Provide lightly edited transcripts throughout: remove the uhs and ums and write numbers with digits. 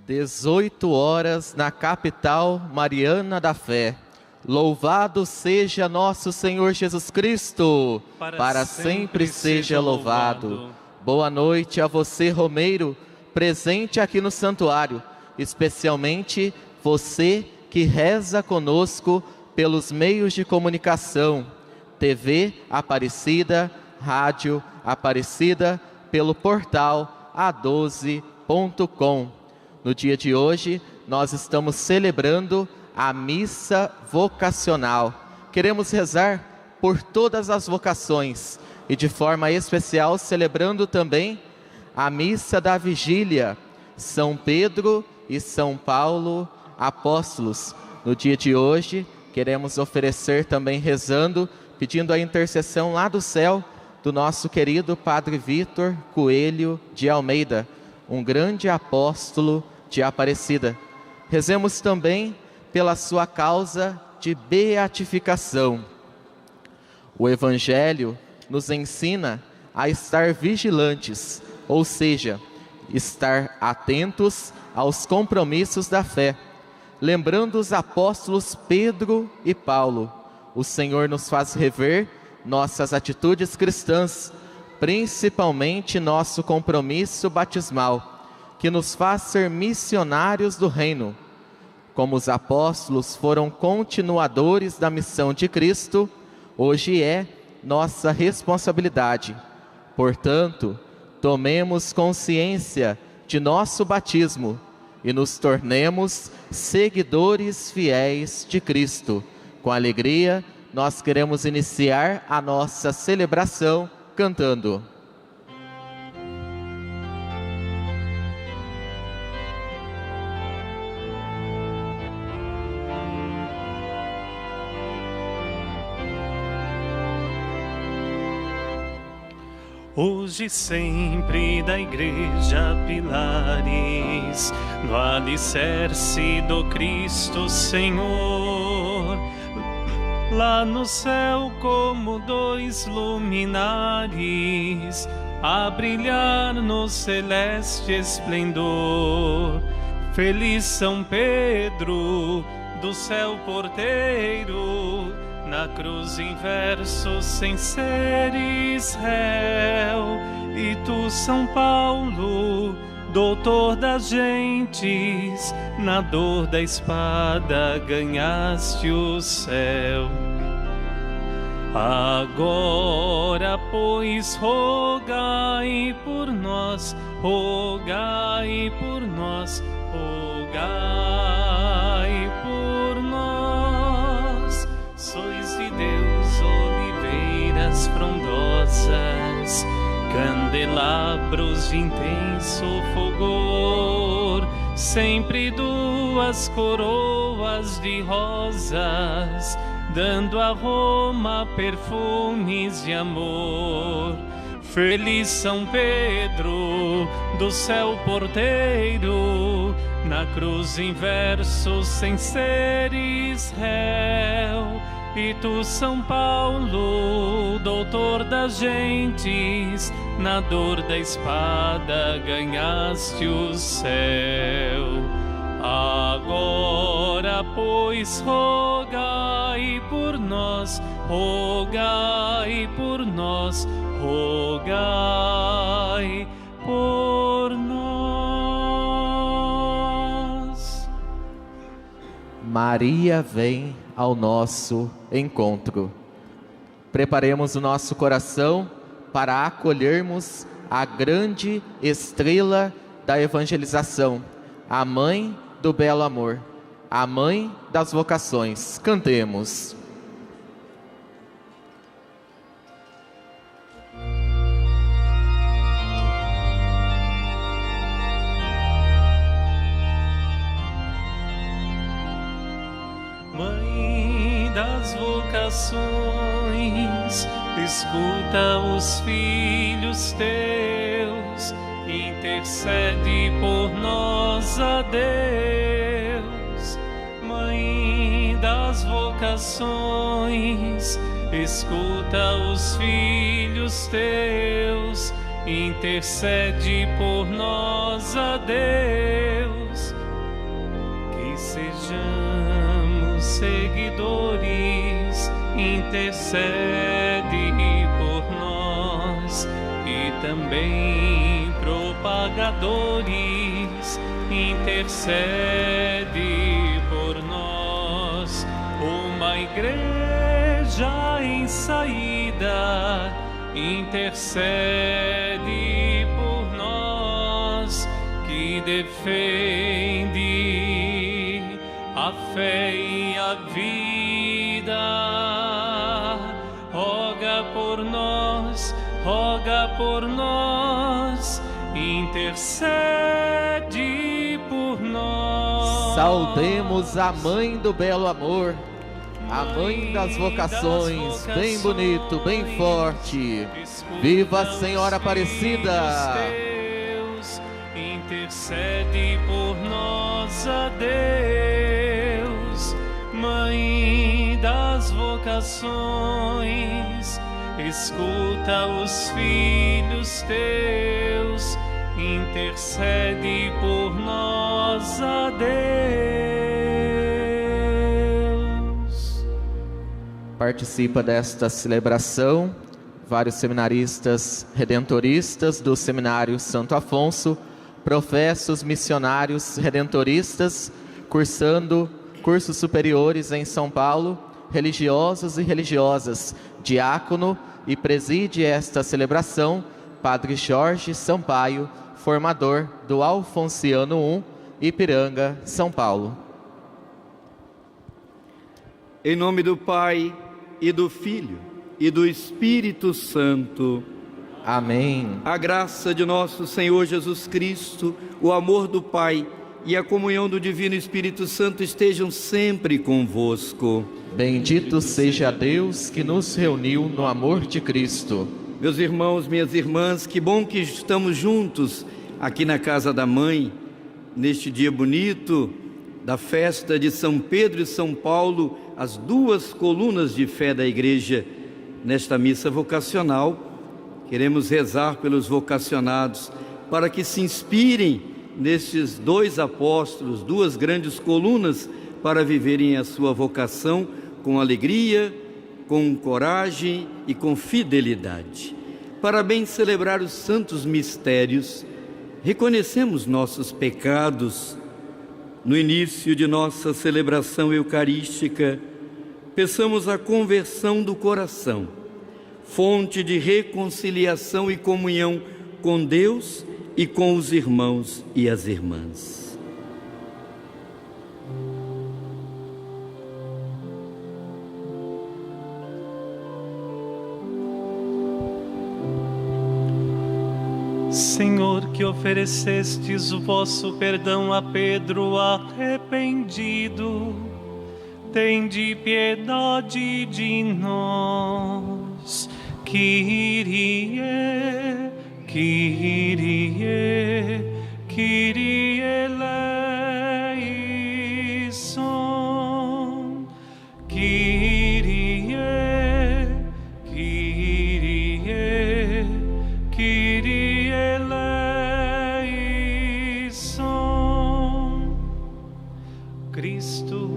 (18h) na capital mariana da fé. Louvado seja nosso Senhor Jesus Cristo, para sempre seja louvado. Boa noite a você, romeiro, presente aqui no santuário, especialmente você que reza conosco pelos meios de comunicação, TV Aparecida, Rádio Aparecida, pelo portal a12.com. No dia de hoje, nós estamos celebrando a missa vocacional. Queremos rezar por todas as vocações e de forma especial celebrando também a missa da vigília, São Pedro e São Paulo, apóstolos. No dia de hoje, queremos oferecer também rezando, pedindo a intercessão lá do céu do nosso querido Padre Vítor Coelho de Almeida, um grande apóstolo de Aparecida. Rezemos também pela sua causa de beatificação. O Evangelho nos ensina a estar vigilantes, ou seja, estar atentos aos compromissos da fé. Lembrando os apóstolos Pedro e Paulo, o Senhor nos faz rever nossas atitudes cristãs, principalmente nosso compromisso batismal, que nos faz ser missionários do reino. Como os apóstolos foram continuadores da missão de Cristo, hoje é nossa responsabilidade. Portanto, tomemos consciência de nosso batismo e nos tornemos seguidores fiéis de Cristo. Com alegria, nós queremos iniciar a nossa celebração cantando. Hoje sempre da Igreja pilares, no alicerce do Cristo Senhor, lá no céu como dois luminares, a brilhar no celeste esplendor. Feliz São Pedro, do céu porteiro, na cruz inverso sem seres réu. E tu, São Paulo, doutor das gentes, na dor da espada ganhaste o céu. Agora, pois, rogai por nós, rogai por nós, rogai por nós. Sois de Deus oliveiras frondosas, candelabros de intenso fogor, sempre duas coroas de rosas, dando a Roma perfumes de amor. Feliz São Pedro, do céu porteiro, na cruz inverso sem seres réu. E tu, São Paulo, doutor das gentes, na dor da espada ganhaste o céu. Agora, pois, rogai por nós, rogai por nós, rogai por nós. Maria vem ao nosso encontro. Preparemos o nosso coração para acolhermos a grande estrela da evangelização, a Mãe do Belo Amor, a Mãe das Vocações. Cantemos. Mãe das vocações, escuta os filhos teus, intercede por nós a Deus. Mãe das vocações, escuta os filhos teus, intercede por nós a Deus. Que sejamos seguidores, intercede por nós, e também propagadores, intercede por nós. Uma igreja em saída, intercede por nós, que defende a fé e a vida. Roga por nós, intercede por nós. Saudemos a Mãe do Belo Amor, a Mãe das Vocações, bem bonito, bem forte. Viva a Senhora Aparecida! Deus, intercede por nós a Deus. Mãe das vocações, escuta os filhos teus, intercede por nós a Deus. Participa desta celebração vários seminaristas redentoristas do Seminário Santo Afonso, professos missionários redentoristas, cursando cursos superiores em São Paulo, religiosos e religiosas, diácono, e preside esta celebração Padre Jorge Sampaio, formador do Alfonsiano I, Ipiranga, São Paulo. Em nome do Pai, e do Filho, e do Espírito Santo. Amém. A graça de nosso Senhor Jesus Cristo, o amor do Pai e a comunhão do Divino Espírito Santo estejam sempre convosco. Bendito seja Deus que nos reuniu no amor de Cristo. Meus irmãos, minhas irmãs, que bom que estamos juntos aqui na casa da Mãe, neste dia bonito da festa de São Pedro e São Paulo, as duas colunas de fé da Igreja. Nesta missa vocacional, queremos rezar pelos vocacionados, para que se inspirem nestes dois apóstolos, duas grandes colunas, para viverem a sua vocação com alegria, com coragem e com fidelidade. Para bem celebrar os santos mistérios, reconhecemos nossos pecados. No início de nossa celebração eucarística, peçamos a conversão do coração, fonte de reconciliação e comunhão com Deus e com os irmãos e as irmãs. Senhor, que oferecestes o vosso perdão a Pedro arrependido, tende piedade de nós. Kyrie, Kyrie, Kyrie eleison. Kyrie, Kyrie, Kyrie eleison. Cristo,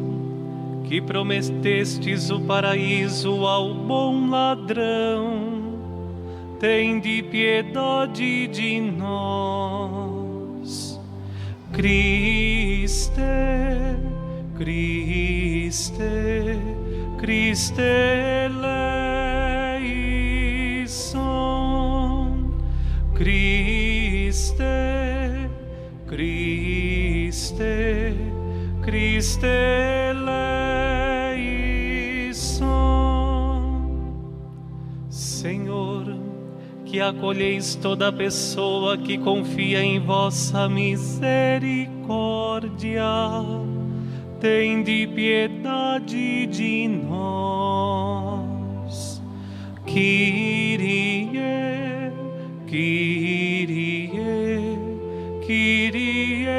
que prometestes o paraíso ao bom ladrão, tende piedade de nós. Criste, Criste, Criste eleison. Criste, Criste, Criste eleison. Senhor, que acolheis toda pessoa que confia em vossa misericórdia, tende piedade de nós. Kyrie, Kyrie, Kyrie eleison.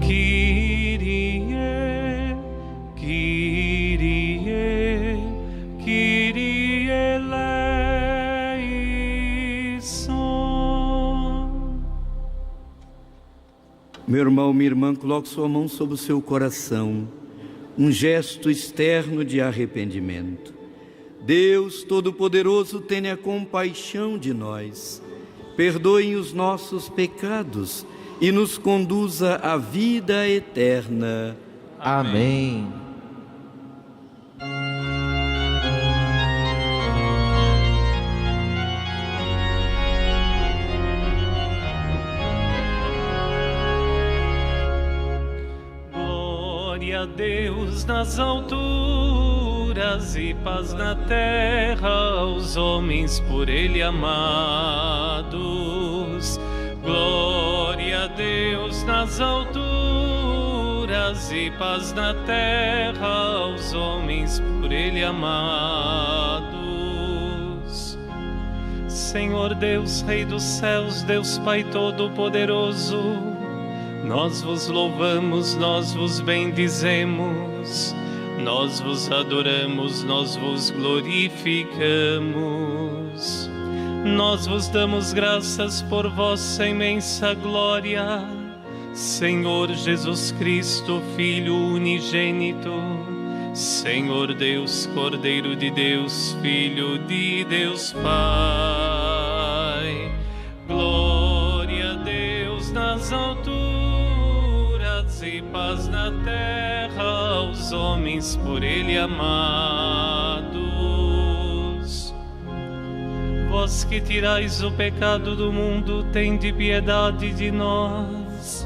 Kyrie, Kyrie, Kyrie eleison. Meu irmão, minha irmã, coloque sua mão sobre o seu coração, um gesto externo de arrependimento. Deus Todo-Poderoso, tenha compaixão de nós, perdoe os nossos pecados e nos conduza à vida eterna. Amém. Glória a Deus nas alturas e paz na terra aos homens por Ele amados. Glória a Deus nas alturas e paz na terra aos homens por Ele amados. Senhor Deus, Rei dos céus, Deus Pai Todo-Poderoso, nós vos louvamos, nós vos bendizemos, nós vos adoramos, nós vos glorificamos. Nós vos damos graças por vossa imensa glória, Senhor Jesus Cristo, Filho unigênito, Senhor Deus, Cordeiro de Deus, Filho de Deus Pai. Glória a Deus nas alturas e paz na terra aos homens por Ele amados. Vós que tirais o pecado do mundo, tende piedade de nós.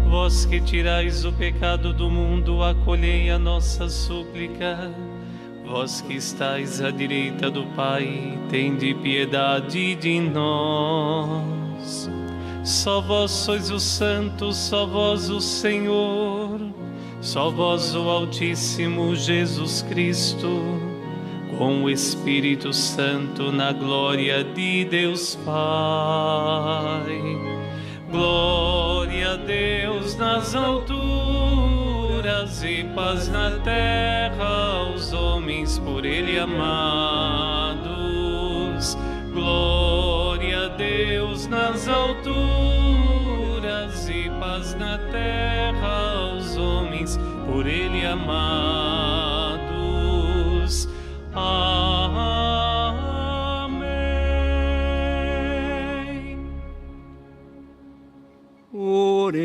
Vós que tirais o pecado do mundo, acolhei a nossa súplica. Vós que estáis à direita do Pai, tende piedade de nós. Só vós sois o Santo, só vós o Senhor, só vós o Altíssimo Jesus Cristo, com o Espírito Santo na glória de Deus Pai. Glória a Deus nas alturas e paz na terra aos homens por Ele amados. Glória a Deus nas alturas e paz na terra aos homens por Ele amados. Amém. Oremos.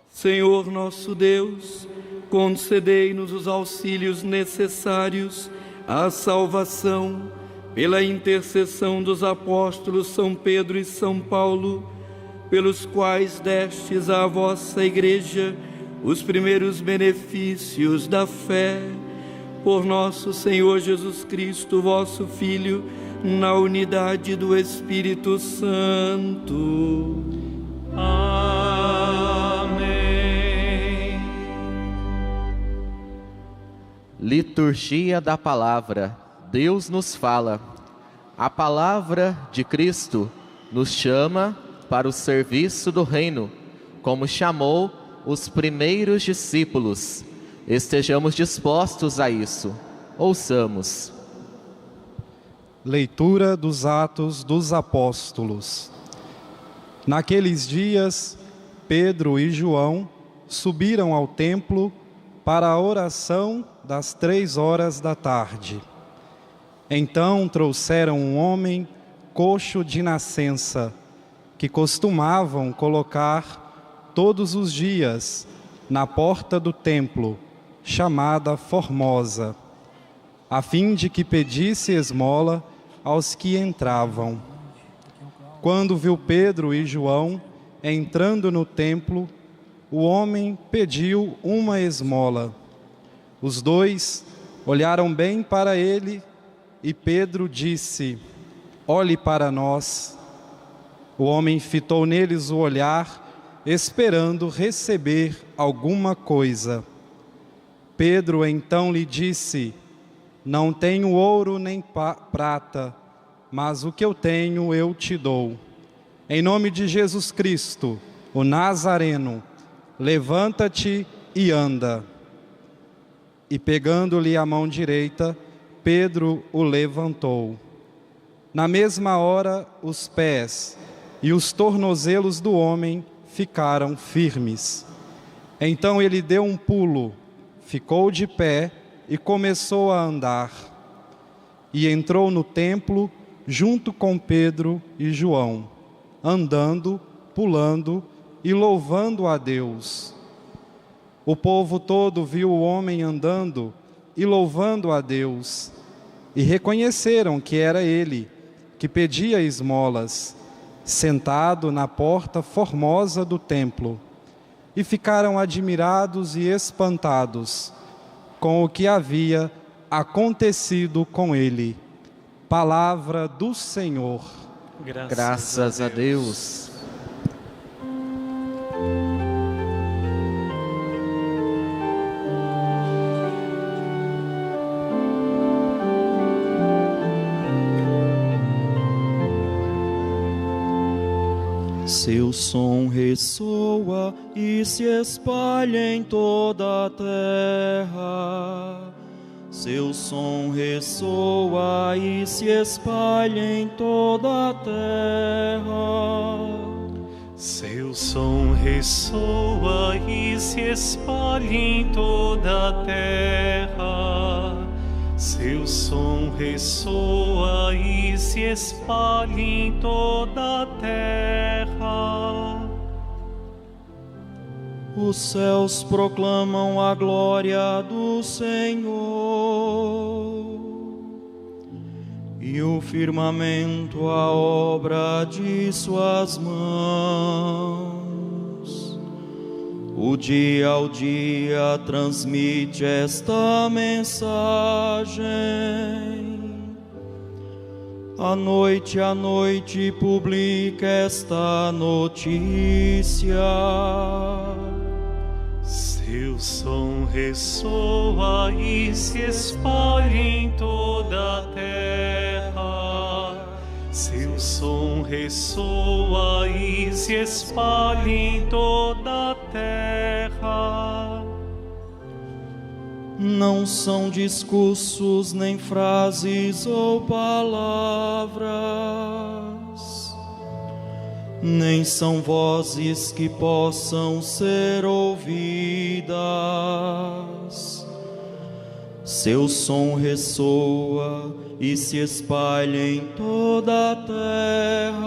Senhor nosso Deus, concedei-nos os auxílios necessários à salvação, pela intercessão dos apóstolos São Pedro e São Paulo, pelos quais destes à vossa Igreja os primeiros benefícios da fé, por nosso Senhor Jesus Cristo, vosso Filho, na unidade do Espírito Santo. Amém. Liturgia da Palavra. Deus nos fala. A palavra de Cristo nos chama para o serviço do reino, como chamou os primeiros discípulos. Estejamos dispostos a isso. Ouçamos. Leitura dos Atos dos Apóstolos. Naqueles dias, Pedro e João subiram ao templo para a oração das 3 da tarde. Então trouxeram um homem coxo de nascença, que costumavam colocar todos os dias na porta do templo, chamada Formosa, a fim de que pedisse esmola aos que entravam. Quando viu Pedro e João entrando no templo, o homem pediu uma esmola. Os dois olharam bem para ele e Pedro disse: olhe para nós. O homem fitou neles o olhar, esperando receber alguma coisa. Pedro então lhe disse: não tenho ouro nem prata, mas o que eu tenho eu te dou. Em nome de Jesus Cristo, o Nazareno, levanta-te e anda. E pegando-lhe a mão direita, Pedro o levantou. Na mesma hora, os pés e os tornozelos do homem ficaram firmes. Então ele deu um pulo, ficou de pé e começou a andar. E entrou no templo junto com Pedro e João, andando, pulando e louvando a Deus. O povo todo viu o homem andando e louvando a Deus, e reconheceram que era ele, que pedia esmolas, sentado na porta formosa do templo, e ficaram admirados e espantados com o que havia acontecido com ele. Palavra do Senhor. Graças a Deus. Seu som ressoa e se espalha em toda a terra. Seu som ressoa e se espalha em toda a terra. Seu som ressoa e se espalha em toda a terra. Seu som ressoa e se espalha em toda a terra. Os céus proclamam a glória do Senhor, e o firmamento a obra de suas mãos. O dia ao dia transmite esta mensagem, à noite publica esta notícia. Seu som ressoa e se espalha em toda a terra. Seu som ressoa e se espalha em toda a terra. Não são discursos, nem frases ou palavras, nem são vozes que possam ser ouvidas. Seu som ressoa e se espalha em toda a terra.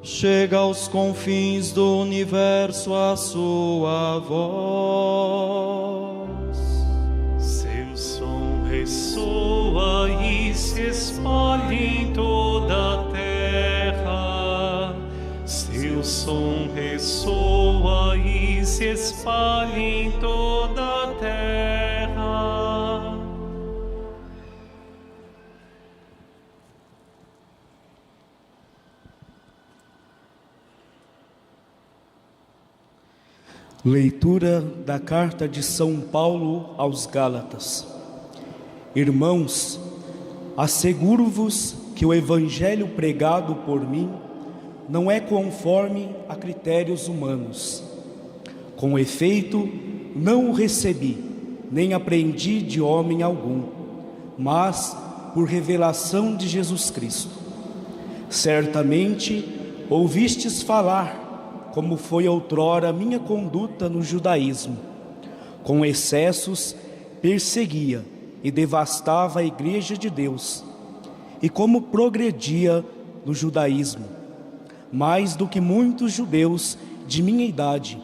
Chega aos confins do universo a sua voz. Seu som ressoa e se espalha em toda a terra. Seu som ressoa e se espalha em toda a terra. Leitura da carta de São Paulo aos Gálatas. Irmãos, asseguro-vos que o evangelho pregado por mim não é conforme a critérios humanos. Com efeito, não o recebi, nem aprendi de homem algum, mas por revelação de Jesus Cristo. Certamente ouvistes falar, como foi outrora minha conduta no judaísmo. Com excessos, perseguia e devastava a igreja de Deus, e como progredia no judaísmo, mais do que muitos judeus de minha idade,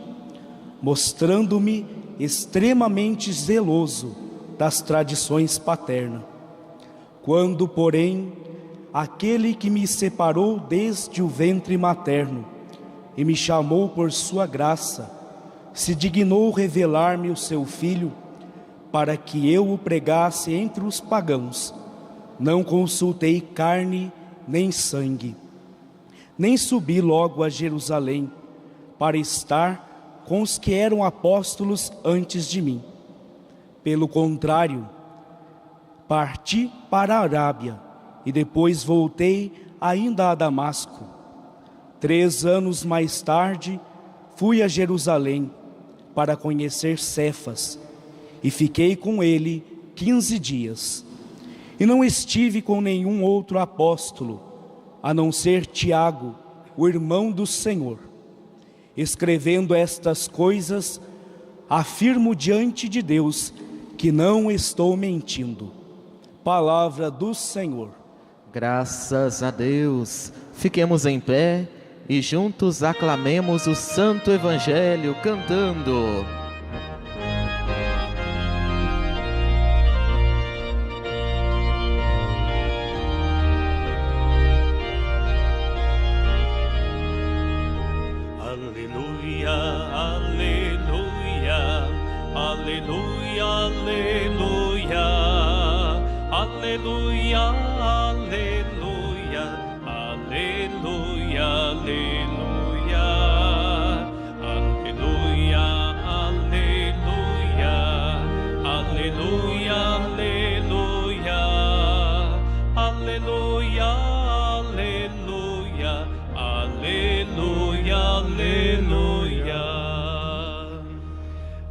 mostrando-me extremamente zeloso das tradições paternas. Quando, porém, aquele que me separou desde o ventre materno e me chamou por sua graça, se dignou revelar-me o seu Filho, para que eu o pregasse entre os pagãos, não consultei carne nem sangue, nem subi logo a Jerusalém para estar com os que eram apóstolos antes de mim. Pelo contrário, parti para a Arábia e depois voltei ainda a Damasco. 3 anos mais tarde, fui a Jerusalém para conhecer Cefas e fiquei com ele 15 dias. E não estive com nenhum outro apóstolo, a não ser Tiago, o irmão do Senhor. Escrevendo estas coisas, afirmo diante de Deus que não estou mentindo. Palavra do Senhor. Graças a Deus. Fiquemos em pé e juntos aclamemos o Santo Evangelho cantando.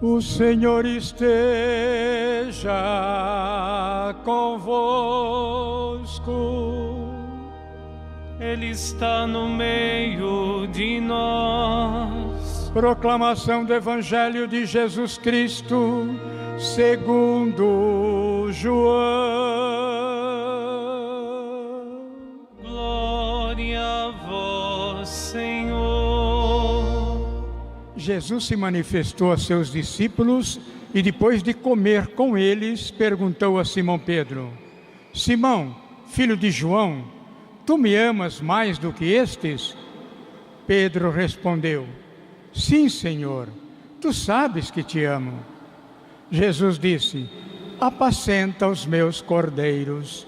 O Senhor esteja convosco. Ele está no meio de nós. Proclamação do Evangelho de Jesus Cristo, segundo João. Glória a vós, Senhor. Jesus se manifestou a seus discípulos e depois de comer com eles, perguntou a Simão Pedro: Simão, filho de João, tu me amas mais do que estes? Pedro respondeu: Sim, Senhor, tu sabes que te amo. Jesus disse: Apacenta os meus cordeiros.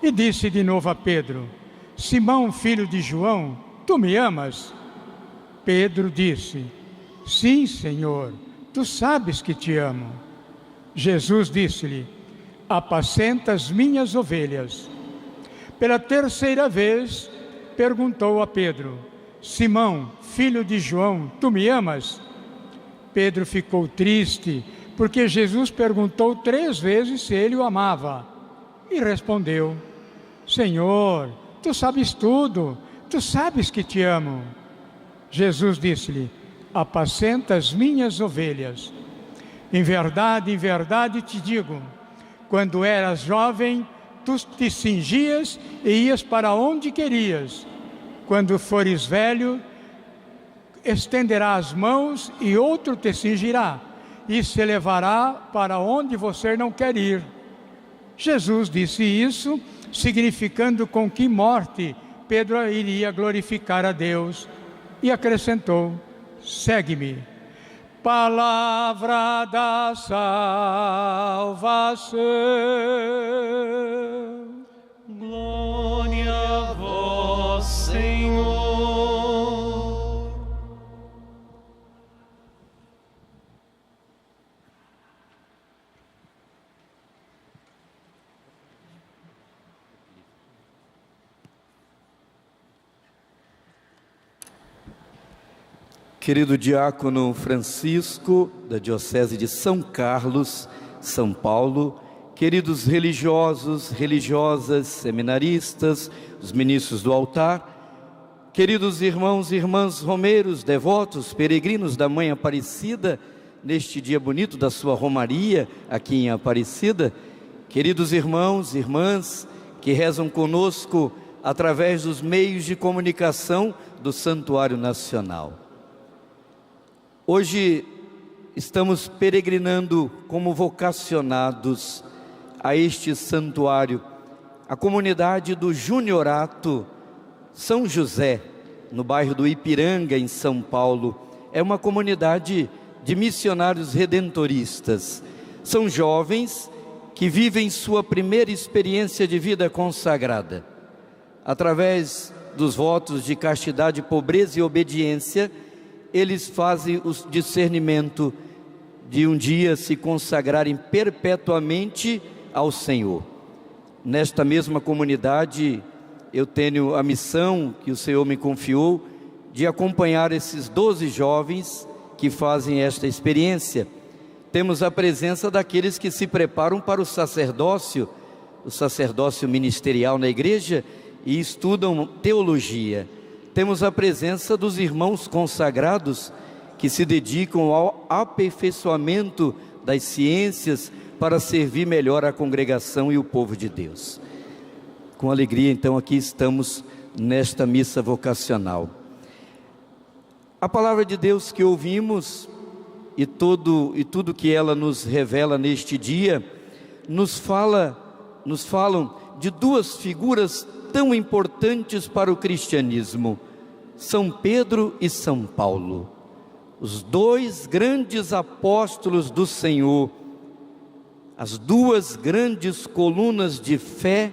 E disse de novo a Pedro: Simão, filho de João, tu me amas? Pedro disse: Sim, Senhor, tu sabes que te amo. Jesus disse-lhe: Apacenta as minhas ovelhas. Pela 3ª vez, perguntou a Pedro: Simão, filho de João, tu me amas? Pedro ficou triste, porque Jesus perguntou 3 vezes se ele o amava. E respondeu: Senhor, tu sabes tudo, tu sabes que te amo. Jesus disse-lhe: Apacenta as minhas ovelhas. Em verdade te digo, quando eras jovem, tu te cingias e ias para onde querias. Quando fores velho, estenderás as mãos e outro te cingirá e se levará para onde você não quer ir. Jesus disse isso, significando com que morte Pedro iria glorificar a Deus, e acrescentou: segue-me. Palavra da salvação. Glória a vós, Senhor. Querido diácono Francisco, da Diocese de São Carlos, São Paulo, queridos religiosos, religiosas, seminaristas, os ministros do altar, queridos irmãos e irmãs romeiros, devotos, peregrinos da Mãe Aparecida, neste dia bonito da sua romaria aqui em Aparecida, queridos irmãos e irmãs que rezam conosco através dos meios de comunicação do Santuário Nacional. Hoje estamos peregrinando como vocacionados a este santuário, a comunidade do Juniorato São José, no bairro do Ipiranga, em São Paulo. É uma comunidade de missionários redentoristas. São jovens que vivem sua primeira experiência de vida consagrada. Através dos votos de castidade, pobreza e obediência, eles fazem o discernimento de um dia se consagrarem perpetuamente ao Senhor. Nesta mesma comunidade, eu tenho a missão que o Senhor me confiou de acompanhar esses 12 jovens que fazem esta experiência. Temos a presença daqueles que se preparam para o sacerdócio ministerial na igreja e estudam teologia. Temos a presença dos irmãos consagrados que se dedicam ao aperfeiçoamento das ciências para servir melhor a congregação e o povo de Deus. Com alegria, então, aqui estamos nesta missa vocacional. A palavra de Deus que ouvimos e tudo que ela nos revela neste dia, nos falam de duas figuras tão importantes para o cristianismo: São Pedro e São Paulo, os dois grandes apóstolos do Senhor, as duas grandes colunas de fé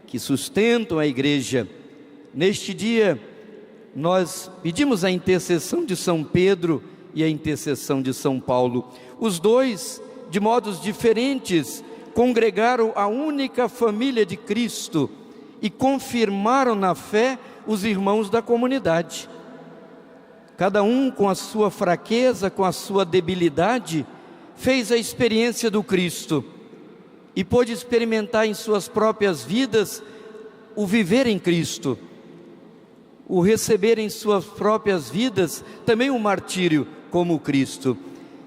que sustentam a igreja. Neste dia, nós pedimos a intercessão de São Pedro e a intercessão de São Paulo. Os dois, de modos diferentes, congregaram a única família de Cristo e confirmaram na fé os irmãos da comunidade. Cada um, com a sua fraqueza, com a sua debilidade, fez a experiência do Cristo e pôde experimentar em suas próprias vidas o viver em Cristo, o receber em suas próprias vidas também o martírio como Cristo.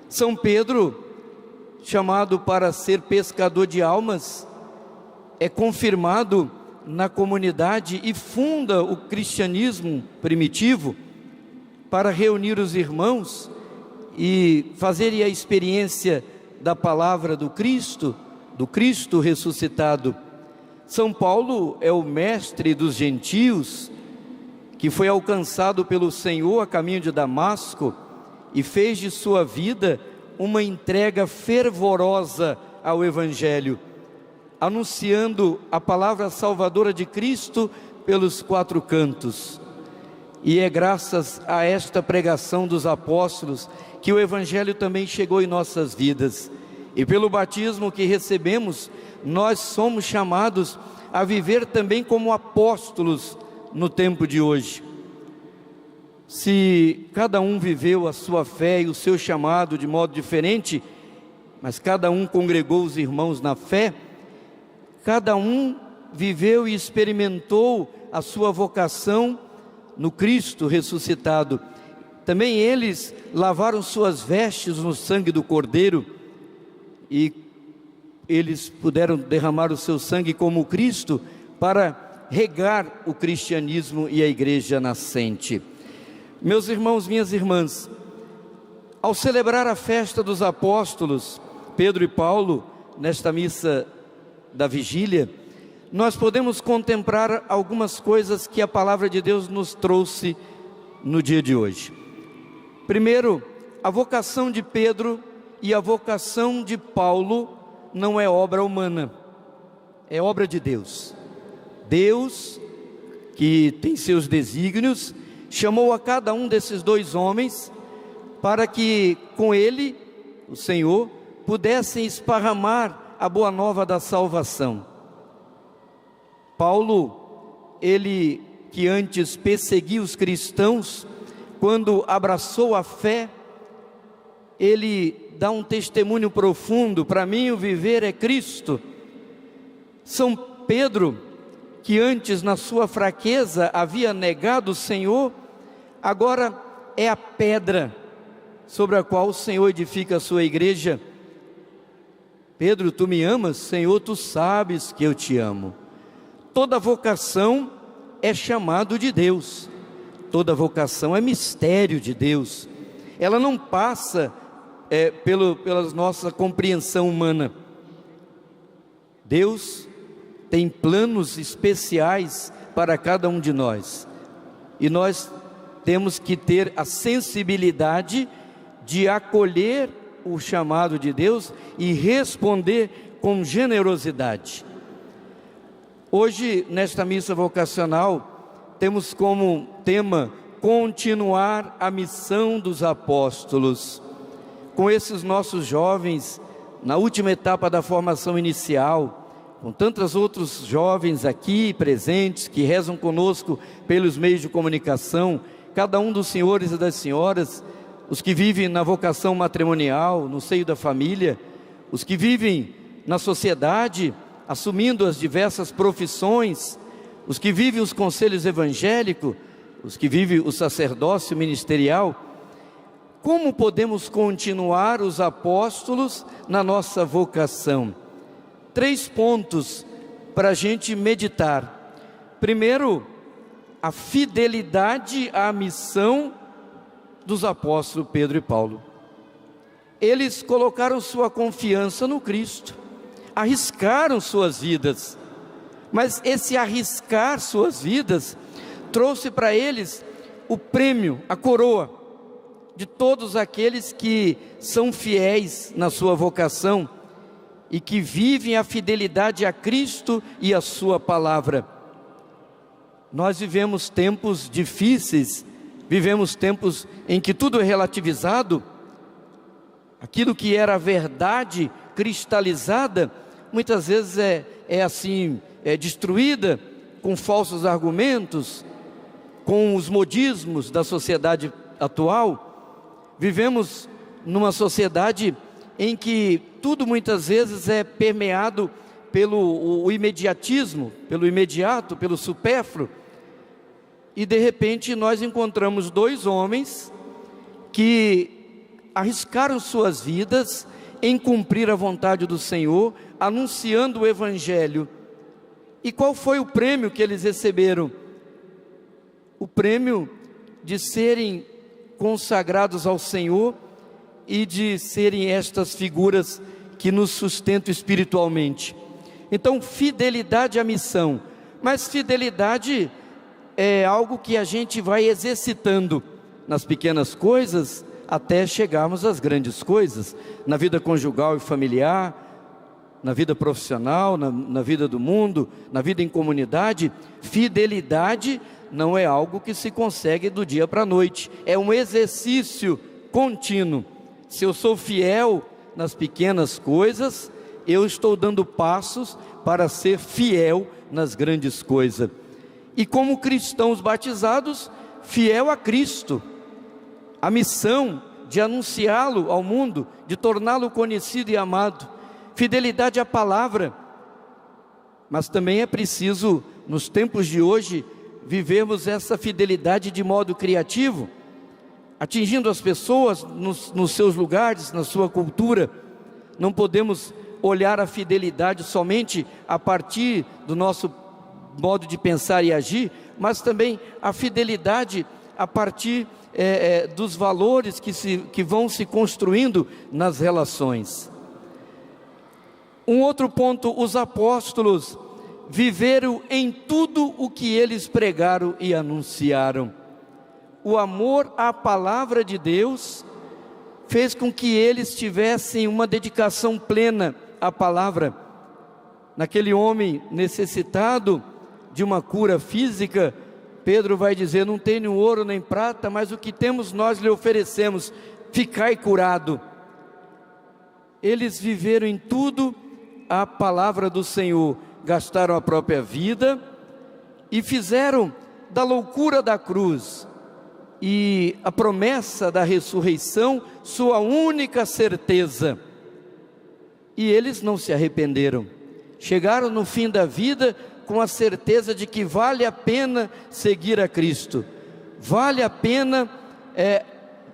São Pedro, chamado para ser pescador de almas, é confirmado na comunidade e funda o cristianismo primitivo para reunir os irmãos e fazerem a experiência da palavra do Cristo ressuscitado. São Paulo é o mestre dos gentios, que foi alcançado pelo Senhor a caminho de Damasco e fez de sua vida uma entrega fervorosa ao Evangelho, anunciando a palavra salvadora de Cristo pelos quatro cantos. E é graças a esta pregação dos apóstolos que o Evangelho também chegou em nossas vidas. E pelo batismo que recebemos, nós somos chamados a viver também como apóstolos no tempo de hoje. Se cada um viveu a sua fé e o seu chamado de modo diferente, mas cada um congregou os irmãos na fé, cada um viveu e experimentou a sua vocação no Cristo ressuscitado. Também eles lavaram suas vestes no sangue do Cordeiro, e eles puderam derramar o seu sangue como Cristo para regar o cristianismo e a igreja nascente. Meus irmãos, minhas irmãs, ao celebrar a festa dos apóstolos Pedro e Paulo, nesta missa da vigília, nós podemos contemplar algumas coisas que a palavra de Deus nos trouxe no dia de hoje. Primeiro, a vocação de Pedro e a vocação de Paulo não é obra humana, é obra de Deus. Deus, que tem seus desígnios, chamou a cada um desses dois homens para que com ele, o Senhor, pudessem esparramar a boa nova da salvação. Paulo, ele que antes perseguia os cristãos, quando abraçou a fé, ele dá um testemunho profundo: para mim o viver é Cristo. São Pedro, que antes na sua fraqueza havia negado o Senhor, agora é a pedra sobre a qual o Senhor edifica a sua igreja. Pedro, tu me amas? Senhor, tu sabes que eu te amo. Toda vocação é chamado de Deus, toda vocação é mistério de Deus. Ela não passa pela nossa compreensão humana. Deus tem planos especiais para cada um de nós, e nós temos que ter a sensibilidade de acolher o chamado de Deus e responder com generosidade. Hoje, nesta missa vocacional, temos como tema continuar a missão dos apóstolos. Com esses nossos jovens, na última etapa da formação inicial, com tantos outros jovens aqui presentes, que rezam conosco pelos meios de comunicação, cada um dos senhores e das senhoras, os que vivem na vocação matrimonial, no seio da família, os que vivem na sociedade, assumindo as diversas profissões, os que vivem os conselhos evangélicos, os que vivem o sacerdócio ministerial. Como podemos continuar os apóstolos na nossa vocação? 3 pontos para a gente meditar. Primeiro, a fidelidade à missão dos apóstolos Pedro e Paulo. Eles colocaram sua confiança no Cristo, arriscaram suas vidas, mas esse arriscar suas vidas trouxe para eles o prêmio, a coroa de todos aqueles que são fiéis na sua vocação e que vivem a fidelidade a Cristo e a sua palavra. Nós vivemos tempos difíceis, vivemos tempos em que tudo é relativizado. Aquilo que era verdade cristalizada, muitas vezes é destruída com falsos argumentos, com os modismos da sociedade atual. Vivemos numa sociedade em que tudo muitas vezes é permeado pelo imediatismo, pelo imediato, pelo supérfluo. E de repente nós encontramos 2 homens que arriscaram suas vidas em cumprir a vontade do Senhor, anunciando o Evangelho. E qual foi o prêmio que eles receberam? O prêmio de serem consagrados ao Senhor e de serem estas figuras que nos sustentam espiritualmente. Então, fidelidade à missão, mas fidelidade é algo que a gente vai exercitando nas pequenas coisas até chegarmos às grandes coisas, na vida conjugal e familiar, na vida profissional, na vida do mundo, na vida em comunidade. Fidelidade não é algo que se consegue do dia para a noite, é um exercício contínuo. Se eu sou fiel nas pequenas coisas, eu estou dando passos para ser fiel nas grandes coisas. E como cristãos batizados, fiel a Cristo, a missão de anunciá-lo ao mundo, de torná-lo conhecido e amado, fidelidade à palavra. Mas também é preciso, nos tempos de hoje, vivermos essa fidelidade de modo criativo, atingindo as pessoas nos seus lugares, na sua cultura. Não podemos olhar a fidelidade somente a partir do nosso modo de pensar e agir, mas também a fidelidade a partir dos valores que vão se construindo nas relações. Um outro ponto, os apóstolos viveram em tudo o que eles pregaram e anunciaram. O amor à palavra de Deus fez com que eles tivessem uma dedicação plena à palavra. Naquele homem necessitado de uma cura física, Pedro vai dizer: não tenho ouro nem prata, mas o que temos nós lhe oferecemos, ficai curado. Eles viveram em tudo a palavra do Senhor, gastaram a própria vida e fizeram da loucura da cruz e a promessa da ressurreição sua única certeza. E eles não se arrependeram, chegaram no fim da vida com a certeza de que vale a pena seguir a Cristo, vale a pena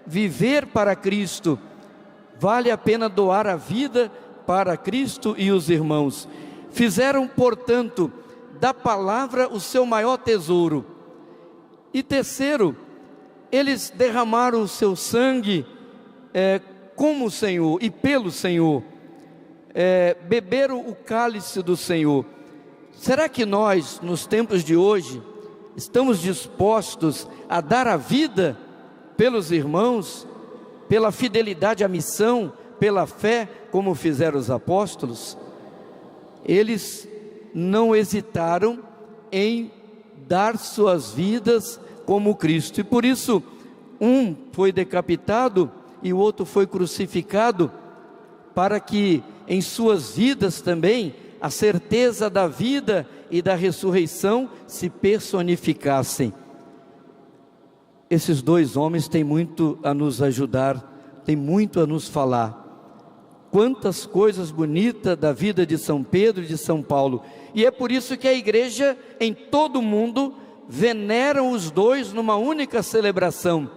viver para Cristo, vale a pena doar a vida para Cristo e os irmãos. Fizeram, portanto, da palavra o seu maior tesouro. E terceiro, eles derramaram o seu sangue como o Senhor e pelo Senhor, beberam o cálice do Senhor. Será que nós, nos tempos de hoje, estamos dispostos a dar a vida pelos irmãos, pela fidelidade à missão, pela fé, como fizeram os apóstolos? eles não hesitaram em dar suas vidas como Cristo. E por isso, um foi decapitado e o outro foi crucificado, para que em suas vidas também a certeza da vida e da ressurreição se personificassem. Esses dois homens têm muito a nos ajudar, têm muito a nos falar. Quantas coisas bonitas da vida de São Pedro e de São Paulo. E é por isso que a igreja em todo o mundo venera os dois numa única celebração,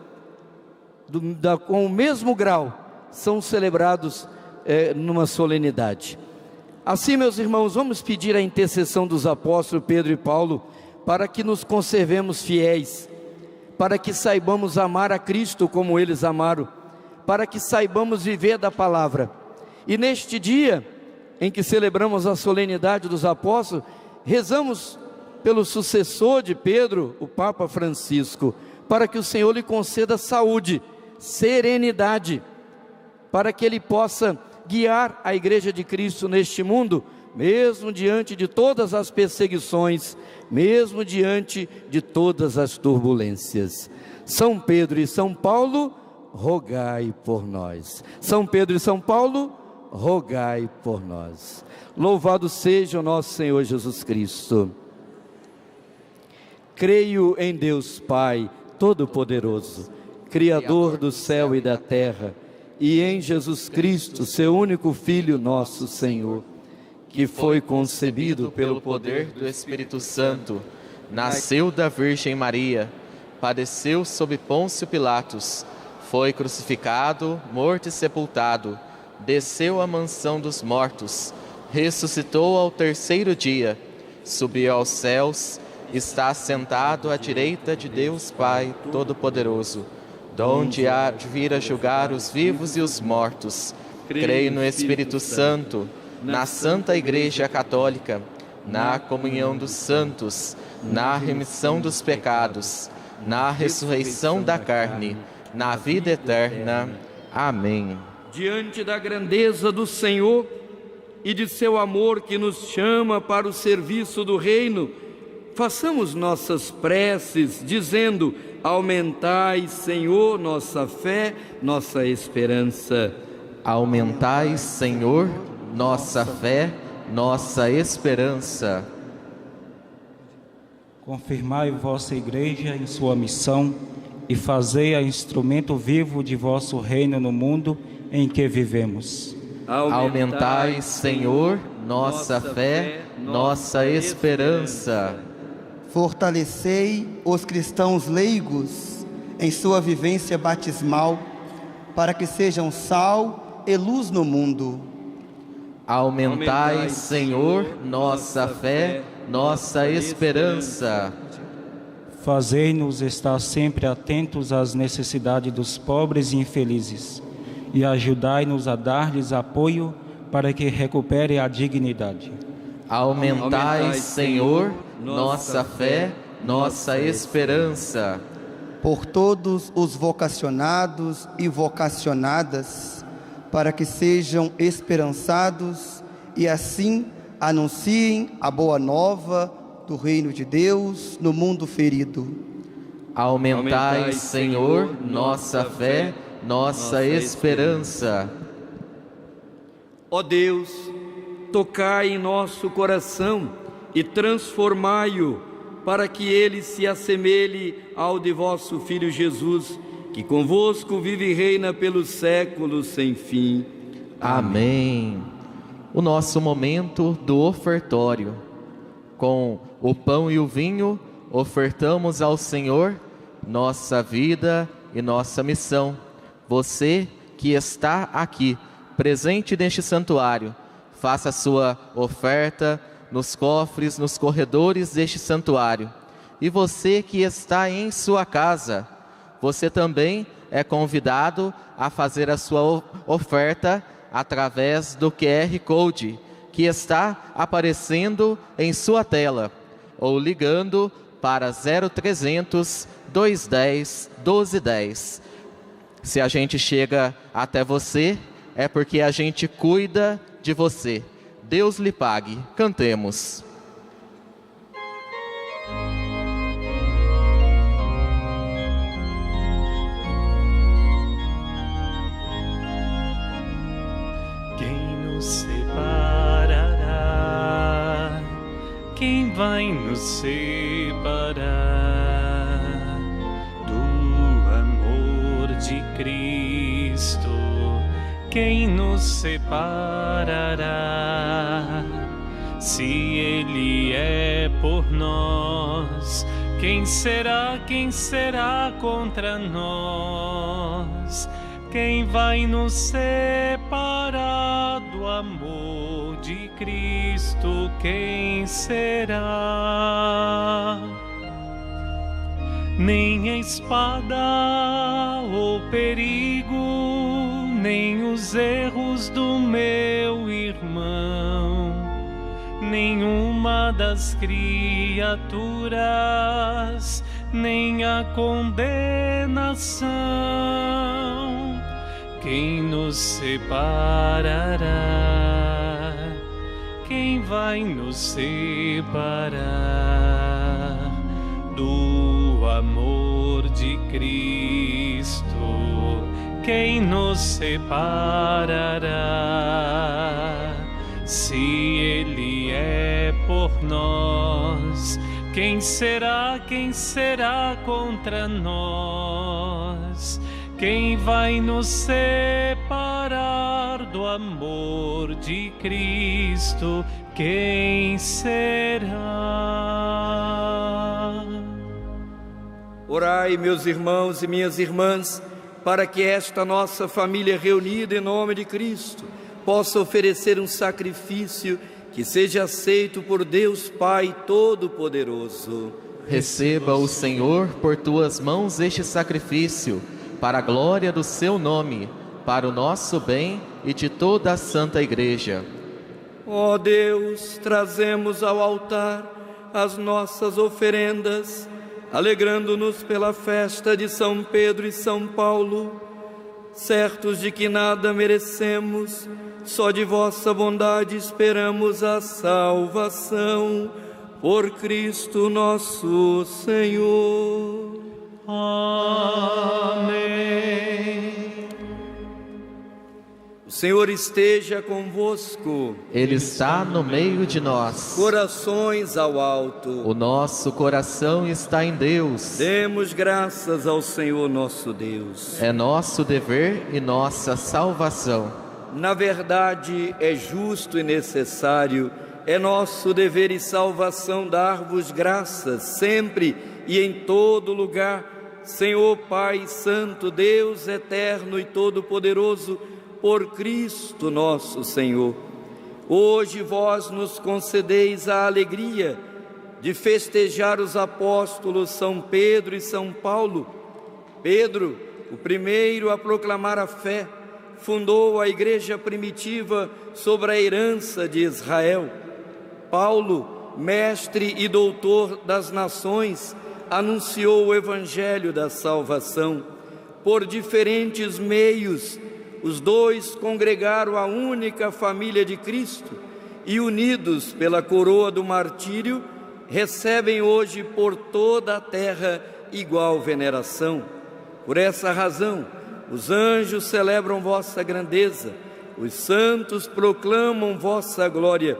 com o mesmo grau, são celebrados numa solenidade. Assim, meus irmãos, vamos pedir a intercessão dos apóstolos Pedro e Paulo, para que nos conservemos fiéis, para que saibamos amar a Cristo como eles amaram, para que saibamos viver da palavra. E neste dia em que celebramos a solenidade dos apóstolos, rezamos pelo sucessor de Pedro, o Papa Francisco, para que o Senhor lhe conceda saúde, serenidade, para que ele possa guiar a Igreja de Cristo neste mundo, mesmo diante de todas as perseguições, mesmo diante de todas as turbulências. São Pedro e São Paulo, rogai por nós. São Pedro e São Paulo, rogai por nós. Louvado seja o nosso Senhor Jesus Cristo. Creio em Deus Pai Todo-Poderoso, Criador do céu e da terra, e em Jesus Cristo, seu único Filho, nosso Senhor, que foi concebido pelo poder do Espírito Santo, nasceu da Virgem Maria, padeceu sob Pôncio Pilatos, foi crucificado, morto e sepultado, desceu à mansão dos mortos, ressuscitou ao terceiro dia, subiu aos céus, está sentado à direita de Deus Pai Todo-Poderoso, donde há de vir a julgar os vivos e os mortos. Creio no Espírito Santo, na Santa Igreja Católica, na comunhão dos santos, na remissão dos pecados, na ressurreição da carne, na vida eterna. Amém. Diante da grandeza do Senhor e de seu amor que nos chama para o serviço do reino, façamos nossas preces, dizendo: aumentai, Senhor, nossa fé, nossa esperança. Aumentai, Senhor, nossa fé, nossa esperança. Confirmai vossa Igreja em sua missão e fazei-a instrumento vivo de vosso reino no mundo em que vivemos. Aumentai, Senhor, nossa fé, nossa esperança. Fortalecei os cristãos leigos em sua vivência batismal, para que sejam sal e luz no mundo. Aumentai, Senhor, nossa fé, nossa esperança. Fazei-nos estar sempre atentos às necessidades dos pobres e infelizes, e ajudai-nos a dar-lhes apoio para que recupere a dignidade. Aumentai, Senhor, nossa fé, nossa esperança. Por todos os vocacionados e vocacionadas, para que sejam esperançados e assim anunciem a boa nova do reino de Deus no mundo ferido. Aumentai, Senhor, nossa fé, nossa esperança. Ó Deus, tocai em nosso coração e transformai-o, para que ele se assemelhe ao de vosso Filho Jesus, que convosco vive e reina pelos séculos sem fim. Amém. O nosso momento do ofertório. Com o pão e o vinho, ofertamos ao Senhor nossa vida e nossa missão. Você que está aqui, presente neste santuário, faça a sua oferta nos cofres, nos corredores deste santuário. E você que está em sua casa, você também é convidado a fazer a sua oferta através do QR Code que está aparecendo em sua tela, ou ligando para 0300 210 1210. Se a gente chega até você, é porque a gente cuida de você. Deus lhe pague. Cantemos. Separará? Quem vai nos separar do amor de Cristo? Quem nos separará? Se Ele é por nós, quem será contra nós? Quem vai nos separar do amor de Cristo? Quem será? Nem a espada ou perigo, nem os erros do meu irmão, nenhuma das criaturas, nem a condenação. Quem nos separará? Quem vai nos separar do amor de Cristo? Quem nos separará? Se Ele é por nós, quem será contra nós? Quem vai nos separar do amor de Cristo? Quem será? Orai, meus irmãos e minhas irmãs, para que esta nossa família reunida em nome de Cristo possa oferecer um sacrifício que seja aceito por Deus Pai Todo-Poderoso. Receba o Senhor por tuas mãos este sacrifício, para a glória do seu nome, para o nosso bem e de toda a Santa Igreja. Ó Deus, trazemos ao altar as nossas oferendas, alegrando-nos pela festa de São Pedro e São Paulo, certos de que nada merecemos, só de vossa bondade esperamos a salvação, por Cristo nosso Senhor. Amém. O Senhor esteja convosco. Ele está no meio de nós. Corações ao alto. O nosso coração está em Deus. Demos graças ao Senhor nosso Deus. É nosso dever e nossa salvação. Na verdade, é justo e necessário, é nosso dever e salvação dar-vos graças sempre e em todo lugar, Senhor Pai Santo, Deus eterno e todo-poderoso, por Cristo nosso Senhor. Hoje vós nos concedeis a alegria de festejar os apóstolos São Pedro e São Paulo. Pedro, o primeiro a proclamar a fé, fundou a igreja primitiva sobre a herança de Israel. Paulo, mestre e doutor das nações, anunciou o evangelho da salvação. Por diferentes meios, os dois congregaram a única família de Cristo e, unidos pela coroa do martírio, recebem hoje por toda a terra igual veneração. Por essa razão, os anjos celebram vossa grandeza, os santos proclamam vossa glória.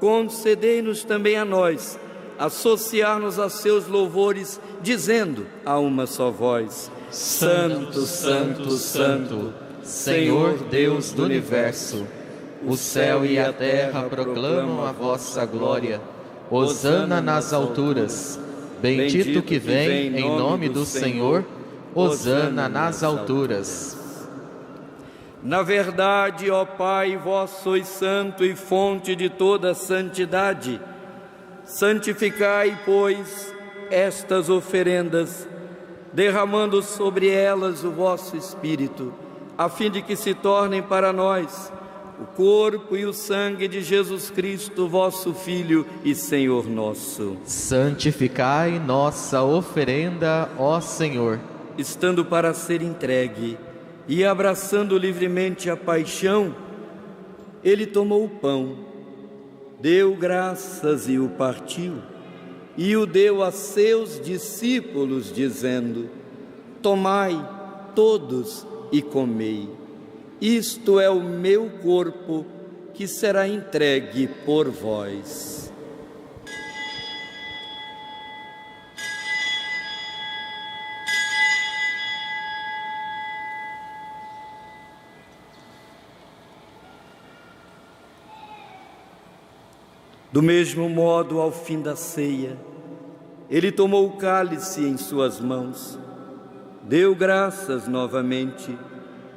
Concedei-nos também a nós associar-nos a seus louvores, dizendo a uma só voz: Santo, Santo, Santo, Senhor Deus do universo, o céu e a terra proclamam a vossa glória. Hosana nas alturas. Bendito que vem em nome do Senhor. Hosana nas alturas. Na verdade, ó Pai, vós sois santo e fonte de toda santidade. Santificai, pois, estas oferendas, derramando sobre elas o vosso Espírito, a fim de que se tornem para nós o corpo e o sangue de Jesus Cristo, vosso Filho e Senhor nosso. Santificai nossa oferenda, ó Senhor. Estando para ser entregue e abraçando livremente a paixão, ele tomou o pão deu graças e o partiu, e o deu a seus discípulos, dizendo: tomai todos e comei. Isto é o meu corpo, que será entregue por vós. Do mesmo modo, ao fim da ceia, ele tomou o cálice em suas mãos, deu graças novamente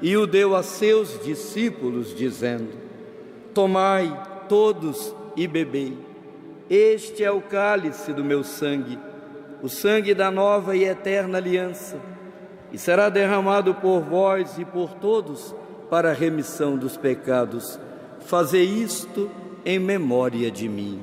e o deu a seus discípulos, dizendo: tomai todos e bebei. Este é o cálice do meu sangue, o sangue da nova e eterna aliança, e será derramado por vós e por todos para a remissão dos pecados. Fazei isto em memória de mim.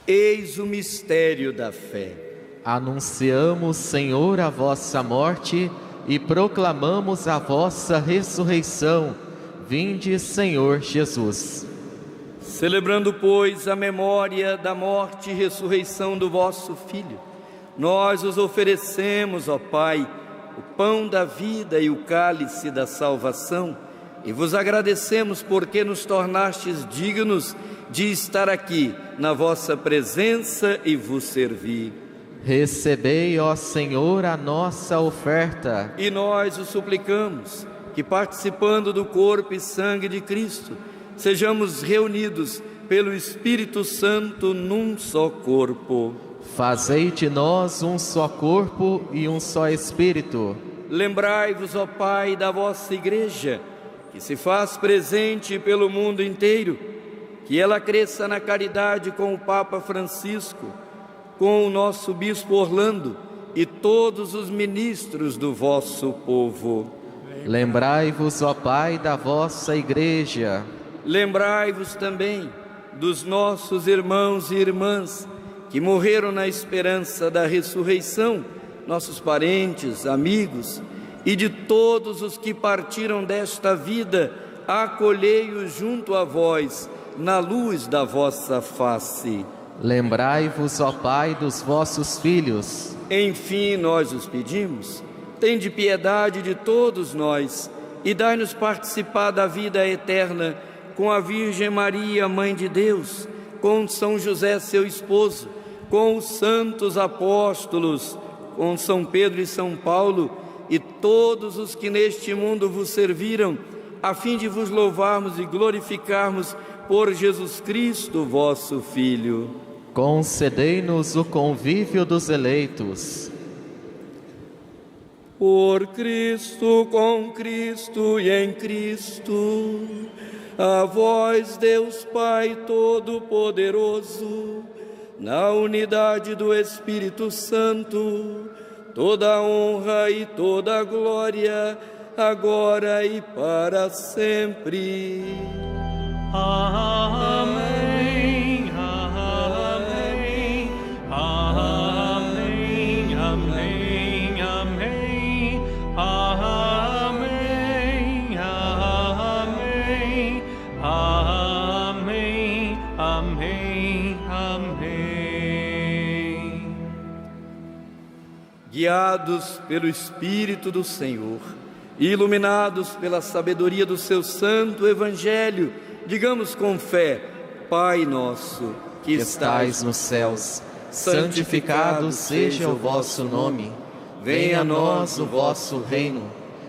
Eis o mistério da fé. Anunciamos, Senhor, a vossa morte e proclamamos a vossa ressurreição. Vinde, Senhor Jesus. Celebrando, pois, a memória da morte e ressurreição do vosso Filho, nós os oferecemos, ó Pai, o pão da vida e o cálice da salvação, e vos agradecemos porque nos tornastes dignos de estar aqui na vossa presença e vos servir. Recebei, ó Senhor, a nossa oferta. E nós o suplicamos que, participando do corpo e sangue de Cristo, sejamos reunidos pelo Espírito Santo num só corpo. Fazei de nós um só corpo e um só Espírito. Lembrai-vos, ó Pai, da vossa Igreja, que se faz presente pelo mundo inteiro, que ela cresça na caridade com o Papa Francisco, com o nosso Bispo Orlando e todos os ministros do vosso povo. Lembrai-vos, ó Pai, da vossa Igreja. Lembrai-vos também dos nossos irmãos e irmãs que morreram na esperança da ressurreição, nossos parentes, amigos, e de todos os que partiram desta vida, acolhei-os junto a vós, na luz da vossa face. Lembrai-vos, ó Pai, dos vossos filhos. Enfim, nós os pedimos, tende piedade de todos nós e dai-nos participar da vida eterna com a Virgem Maria, Mãe de Deus, com São José, seu esposo, com os santos apóstolos, com São Pedro e São Paulo e todos os que neste mundo vos serviram, a fim de vos louvarmos e glorificarmos por Jesus Cristo, vosso Filho. Concedei-nos o convívio dos eleitos. Por Cristo, com Cristo e em Cristo, a vós, Deus Pai Todo-Poderoso, na unidade do Espírito Santo, toda a honra e toda a glória, agora e para sempre. Amém, amém, amém, amém, amém, amém, amém, amém, amém, amém. Guiados pelo Espírito do Senhor, iluminados pela sabedoria do seu santo Evangelho, digamos com fé: Pai nosso, que estais nos céus, santificado seja o vosso nome. Venha a nós o vosso reino.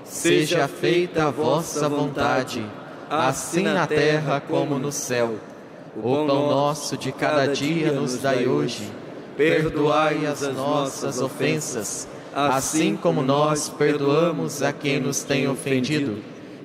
Seja feita a vossa vontade, assim na terra como no céu. O pão nosso de cada dia nos dai hoje. Perdoai as nossas ofensas, assim como nós perdoamos a quem nos tem ofendido.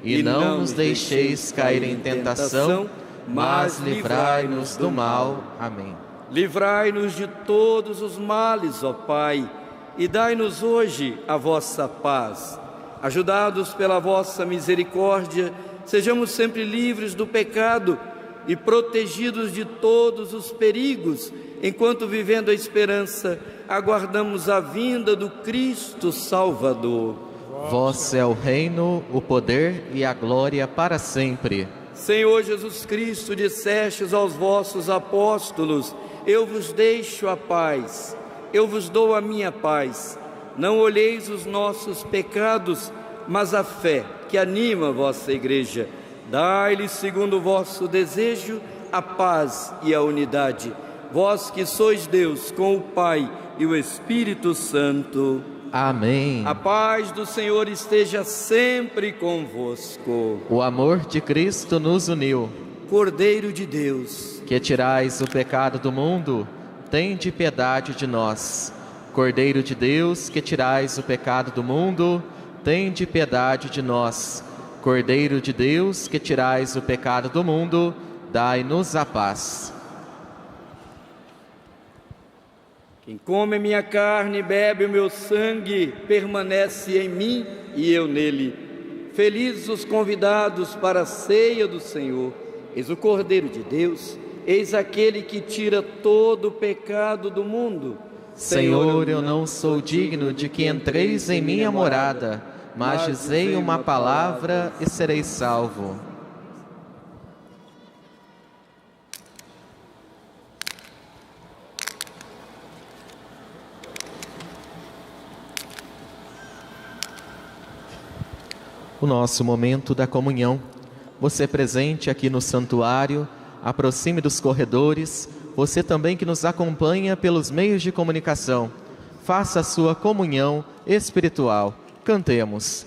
E não nos deixeis cair em tentação, mas livrai-nos do mal. Amém. Livrai-nos de todos os males, ó Pai, e dai-nos hoje a vossa paz. Ajudados pela vossa misericórdia, sejamos sempre livres do pecado, e protegidos de todos os perigos, enquanto vivendo a esperança, aguardamos a vinda do Cristo Salvador. Vosso é o reino, o poder e a glória para sempre. Senhor Jesus Cristo, dissestes aos vossos apóstolos: eu vos deixo a paz, eu vos dou a minha paz. Não olheis os nossos pecados, mas a fé que anima a vossa Igreja. Dai-lhe, segundo o vosso desejo, a paz e a unidade. Vós que sois Deus com o Pai e o Espírito Santo. Amém. A paz do Senhor esteja sempre convosco. O amor de Cristo nos uniu. Cordeiro de Deus, que tirais o pecado do mundo, tende piedade de nós. Cordeiro de Deus, que tirais o pecado do mundo, tende piedade de nós. Cordeiro de Deus, que tirais o pecado do mundo, dai-nos a paz. Quem come a minha carne e bebe o meu sangue, permanece em mim e eu nele. Felizes os convidados para a ceia do Senhor. Eis o Cordeiro de Deus, eis aquele que tira todo o pecado do mundo. Senhor, eu não sou digno de que entreis em minha morada, mas dizei uma palavra e serei salvo. O nosso momento da comunhão. Você presente aqui no santuário, aproxime dos corredores, você também que nos acompanha pelos meios de comunicação. Faça a sua comunhão espiritual. Cantemos.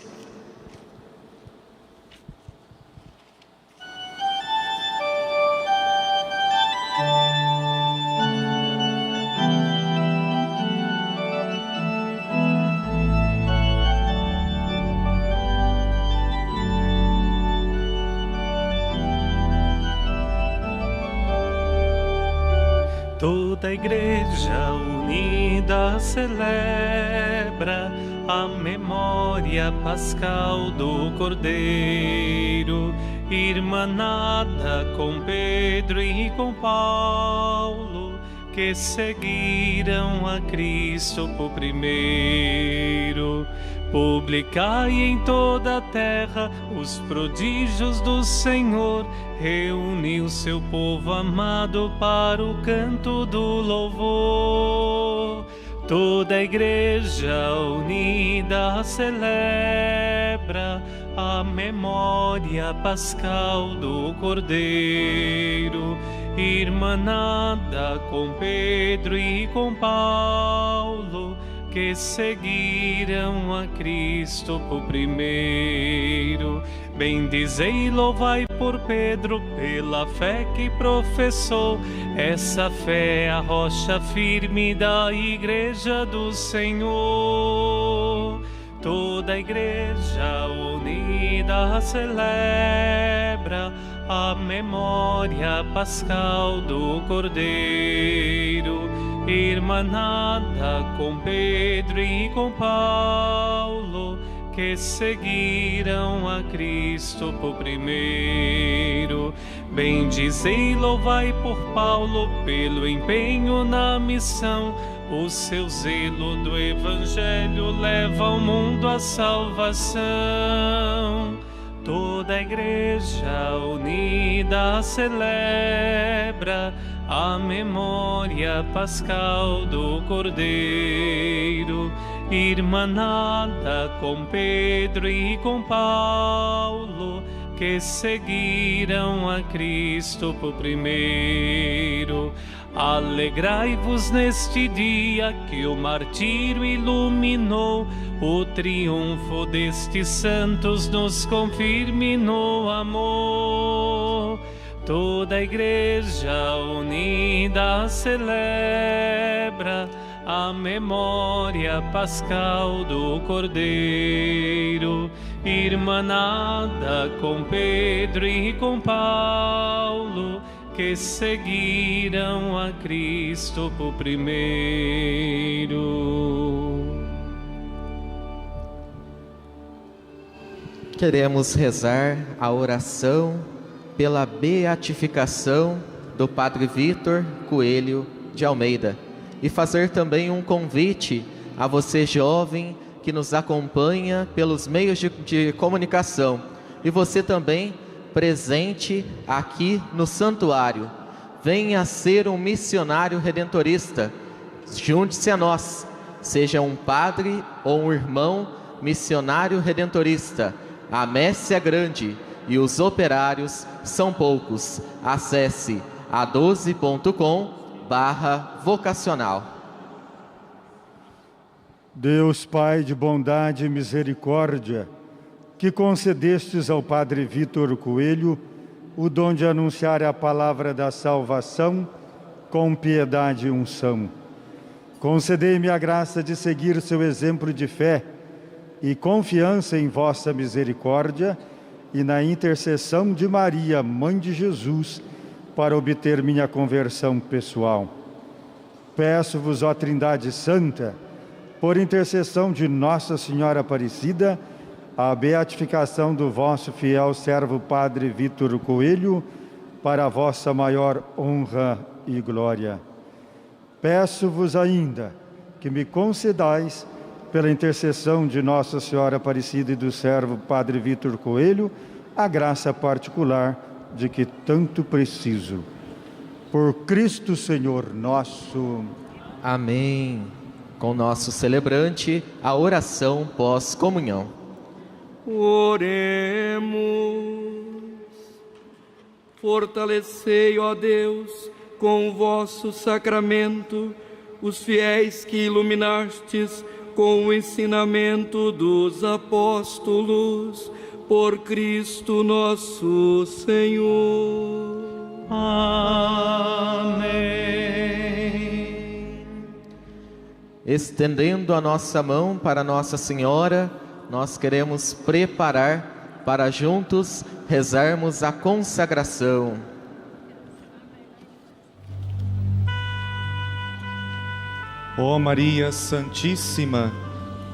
Toda a Igreja unida celebra a memória pascal do Cordeiro, irmanada com Pedro e com Paulo, que seguiram a Cristo por primeiro. Publicai em toda a terra os prodígios do Senhor, reuniu seu povo amado para o canto do louvor. Toda a Igreja unida celebra a memória pascal do Cordeiro, irmanada com Pedro e com Paulo, que seguiram a Cristo por primeiro. Bendizei e louvai por Pedro, pela fé que professou. Essa fé é a rocha firme da Igreja do Senhor. Toda a Igreja unida celebra a memória pascal do Cordeiro, irmanada com Pedro e com Paulo, que seguiram a Cristo por primeiro. Bendizei e louvai por Paulo, pelo empenho na missão. O seu zelo do Evangelho leva ao mundo a salvação. Toda a Igreja unida celebra a memória pascal do Cordeiro, irmanada com Pedro e com Paulo, que seguiram a Cristo por primeiro. Alegrai-vos neste dia que o martírio iluminou, o triunfo destes santos nos confirme no amor. Toda a Igreja unida celebra a memória pascal do Cordeiro, irmanada com Pedro e com Paulo, que seguiram a Cristo por primeiro. Queremos rezar a oração pela beatificação do Padre Vítor Coelho de Almeida. E fazer também um convite a você, jovem, que nos acompanha pelos meios de comunicação. E você também, presente aqui no santuário. Venha ser um missionário redentorista. Junte-se a nós. Seja um padre ou um irmão missionário redentorista. A messe é grande e os operários são poucos. Acesse a12.com/vocacional. Deus Pai de bondade e misericórdia, que concedestes ao Padre Vítor Coelho o dom de anunciar a palavra da salvação com piedade e unção. Concedei-me a graça de seguir seu exemplo de fé e confiança em vossa misericórdia e na intercessão de Maria, Mãe de Jesus, para obter minha conversão pessoal. Peço-vos, ó Trindade Santa, por intercessão de Nossa Senhora Aparecida, a beatificação do vosso fiel servo Padre Vítor Coelho, para a vossa maior honra e glória. Peço-vos ainda que me concedais, pela intercessão de Nossa Senhora Aparecida e do servo Padre Vítor Coelho, a graça particular de que tanto preciso. Por Cristo Senhor nosso. Amém. Com nosso celebrante, a oração pós-comunhão. Oremos. Fortalecei, ó Deus, com o vosso sacramento, os fiéis que iluminastes com o ensinamento dos apóstolos, por Cristo nosso Senhor. Amém. Estendendo a nossa mão para Nossa Senhora, nós queremos preparar para juntos rezarmos a consagração. Ó Maria Santíssima,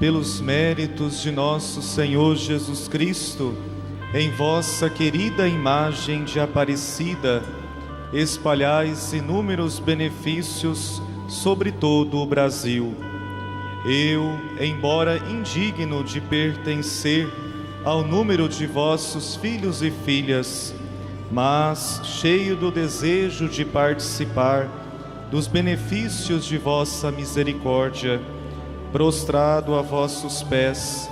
pelos méritos de nosso Senhor Jesus Cristo, em vossa querida imagem de Aparecida, espalhais inúmeros benefícios sobre todo o Brasil. Eu, embora indigno de pertencer ao número de vossos filhos e filhas, mas cheio do desejo de participar dos benefícios de vossa misericórdia, prostrado a vossos pés,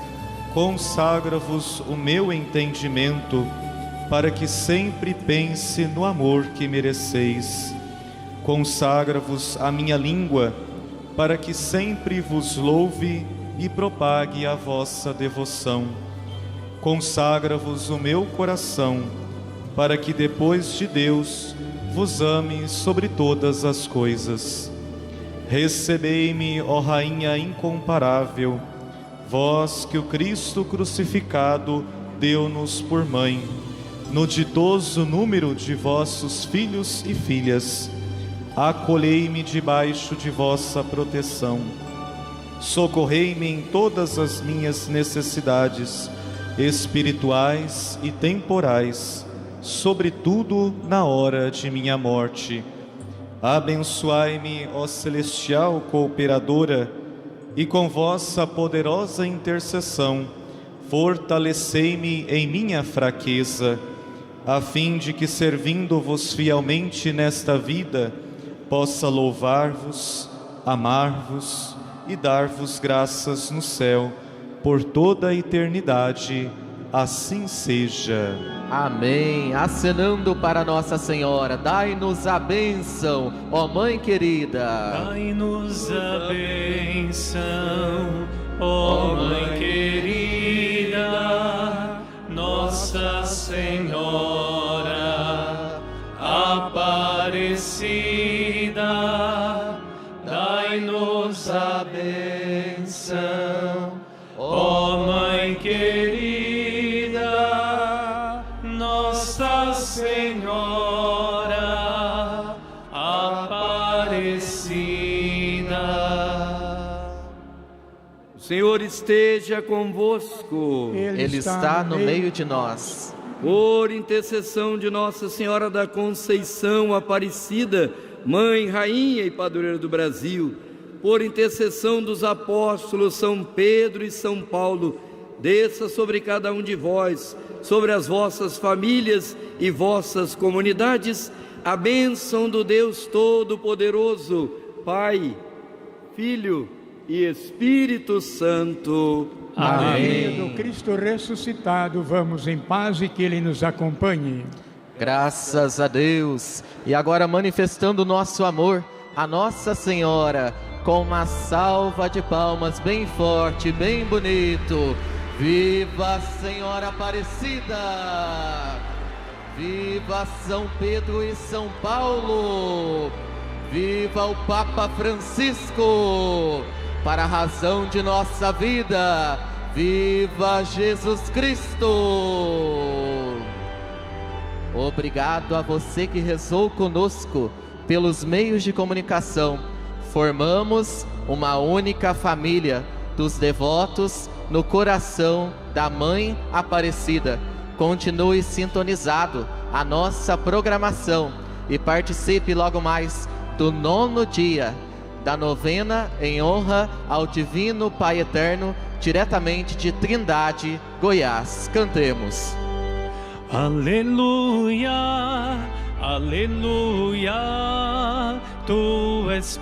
consagra-vos o meu entendimento, para que sempre pense no amor que mereceis. Consagra-vos a minha língua, para que sempre vos louve e propague a vossa devoção. Consagra-vos o meu coração, para que depois de Deus vos ame sobre todas as coisas. Recebei-me, ó Rainha incomparável, vós que o Cristo crucificado deu-nos por mãe, no ditoso número de vossos filhos e filhas. Acolhei-me debaixo de vossa proteção. Socorrei-me em todas as minhas necessidades, espirituais e temporais, sobretudo na hora de minha morte. Abençoai-me, ó celestial cooperadora, e com vossa poderosa intercessão, fortalecei-me em minha fraqueza, a fim de que, servindo-vos fielmente nesta vida, possa louvar-vos, amar-vos e dar-vos graças no céu, por toda a eternidade. Assim seja. Amém. Acenando para Nossa Senhora, dai-nos a bênção, ó Mãe querida. Dai-nos a bênção, ó Mãe querida, Nossa Senhora Aparecida. Dai-nos a bênção, ó Mãe querida, Nossa Senhora Aparecida. O Senhor esteja convosco. Ele está no meio de nós. Por intercessão de Nossa Senhora da Conceição Aparecida, Mãe, Rainha e Padroeira do Brasil, por intercessão dos apóstolos São Pedro e São Paulo, desça sobre cada um de vós, sobre as vossas famílias e vossas comunidades, a bênção do Deus Todo-Poderoso, Pai, Filho e Espírito Santo. Amém. Do Cristo ressuscitado, vamos em paz e que Ele nos acompanhe. Graças a Deus. E agora, manifestando o nosso amor a Nossa Senhora, com uma salva de palmas bem forte, bem bonito. Viva a Senhora Aparecida! Viva São Pedro e São Paulo! Viva o Papa Francisco! Para a razão de nossa vida, viva Jesus Cristo! Obrigado a você que rezou conosco pelos meios de comunicação. Formamos uma única família dos devotos no coração da Mãe Aparecida. Continue sintonizado a nossa programação e participe logo mais do 9º dia da novena em honra ao Divino Pai Eterno, diretamente de Trindade, Goiás. Cantemos. Aleluia, aleluia, tu és